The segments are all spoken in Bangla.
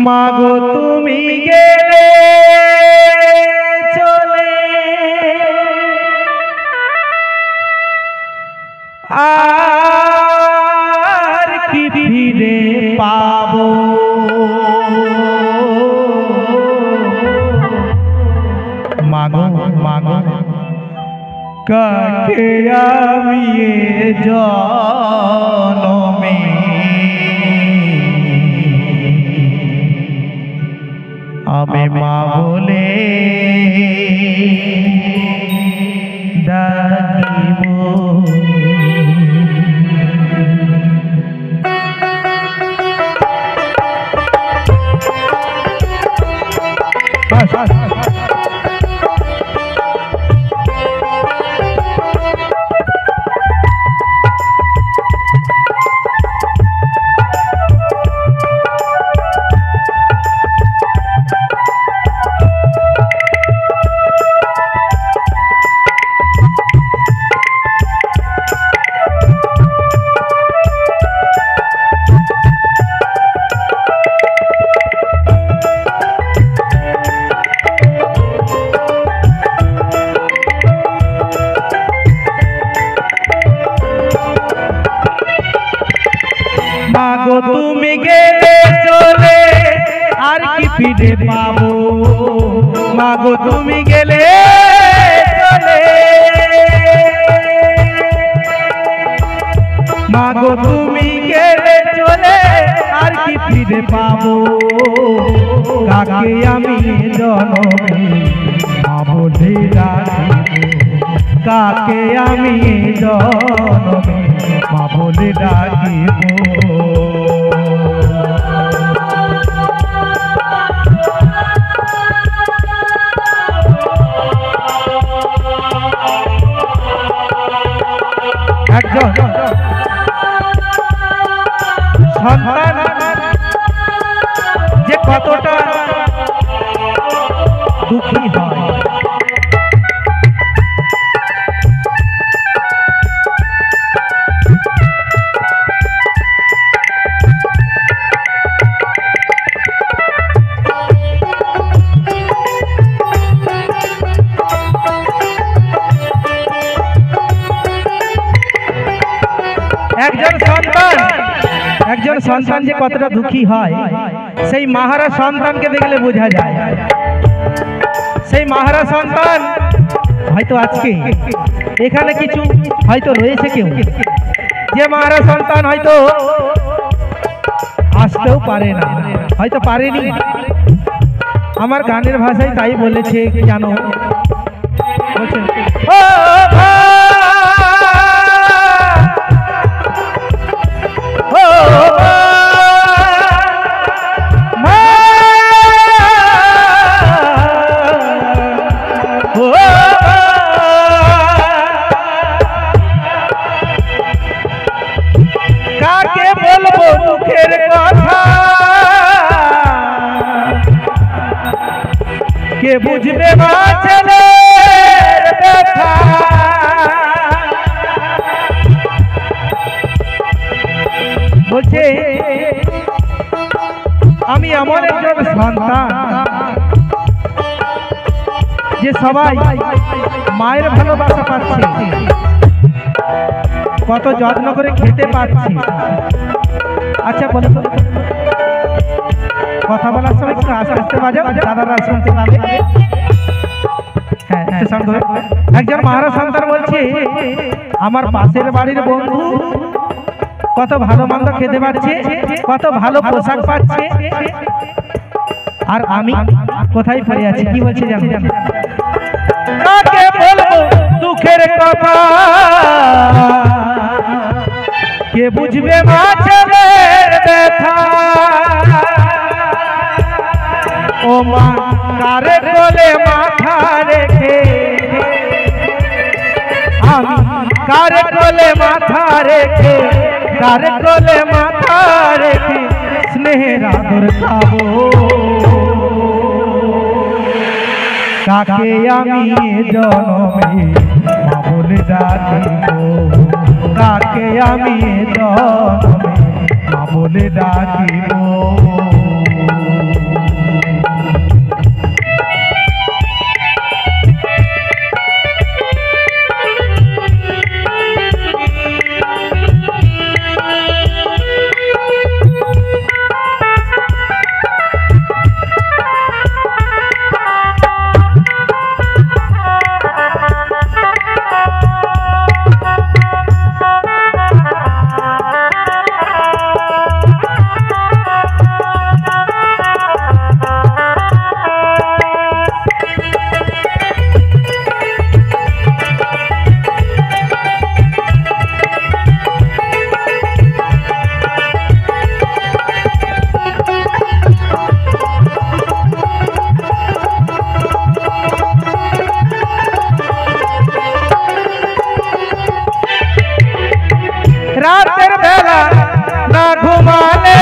মাগো তুমি গেলে চলে আর কি ফিরে পাবো মাগো মাগো কাকে আমি জনমে আমি মা বলে ডাকিব মাগো তুমি গেলে চলে আর কি ফিরে পাবো মাগো তুমি গেলে চলে মাগো তুমি গেলে চলে আর কি ফিরে পাবো কাকে আমি জনমে মা বলে ডাকিব কাকে আমি জনমে মা বলে ডাকিব একজন সন্তান যে কতটা দুঃখী হয় একজন সন্তান যে কতটা দুঃখী হয় সেই মাহারা সন্তানকে দেখলে বোঝা যায় সেই মাহারা সন্তান হয়তো আজকে এখানে কিছু হয়তো রয়েছে কেউ যে মাহারা সন্তান হয়তো আসতেও পারে না হয়তো পারেনি আমার গানের ভাষায় তাই বলেছে জানো বলছে ও কাকে বলবো দুঃখের কথা কে বুঝবে মা ছেলের ব্যথা বলছে আমি এমন একজন সন্তান যে সবাই মায়ের ভালোবাসা পাচ্ছে কত যত্ন করে খেতে পাচ্ছি আচ্ছা বলো কথা বলার সময় একটু আস্তে আস্তে বাজাও দাদারা শুনতে পাবে হ্যাঁ একজন মাহারা সন্তান বলছে আমার পাশের বাড়ির বন্ধু কত ভালো মন্দ খেতে পাচ্ছে কত ভালো পোশাক পাচ্ছে আর আমি কোথায় পড়ে আছি কি বলছে জানো কাকে বলবো দুঃখের কথা কে বুঝবে মা ছেলের ব্যথা ও মা কারে কোলে মাথা রেখে আমি কারে কোলে মাথা রেখে কারে কোলে মাথা রেখে স্নেহের আদর খাবো কাকে আমি জনমে মা বলে ডাকিব কাকে আমি জনমে মা বলে ডাকিব বেলা না ঘুমালে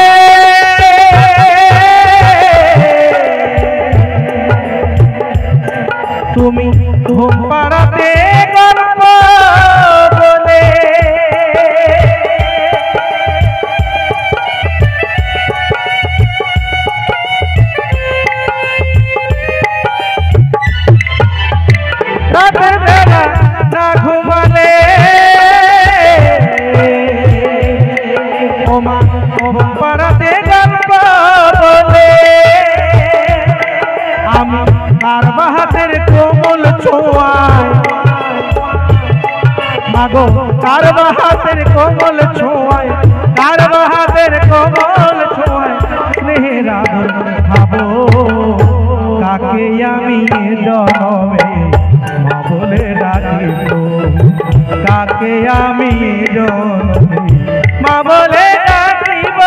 তুমি ঘুম পাড়াতে গল্প বলে রাতের বেলা না ঘুমালে ওমা ঘুম পাড়াতে গল্প বলে আমি কার বাহাতের কোমল ছোঁয়ায় মাগো কার বাহাতের কোমল ছোঁয়ায় কার বাহাতের কোমল ছোঁয়ায় স্নেহের আদর খাবো কাকে আমি জনমে মা বলে ডাকিব কাকে আমি জনমে মা বলে ডাকিব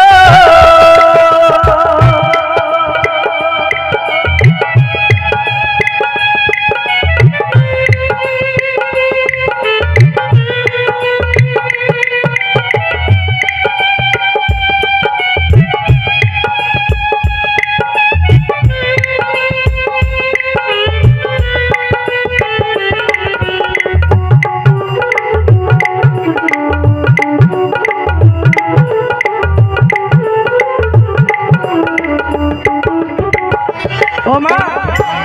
ওমা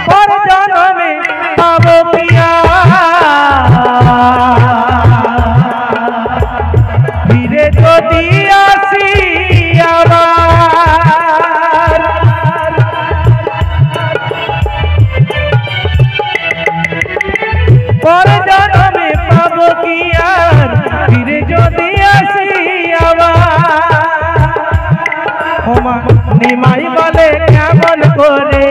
পর জন্মে পাবো পিয়া ফিরে যদি আসি আবার পর জন্মে পাবো কি আর ফিরে যদি আসি আবার ওমা নিমাই বলে কেমন করে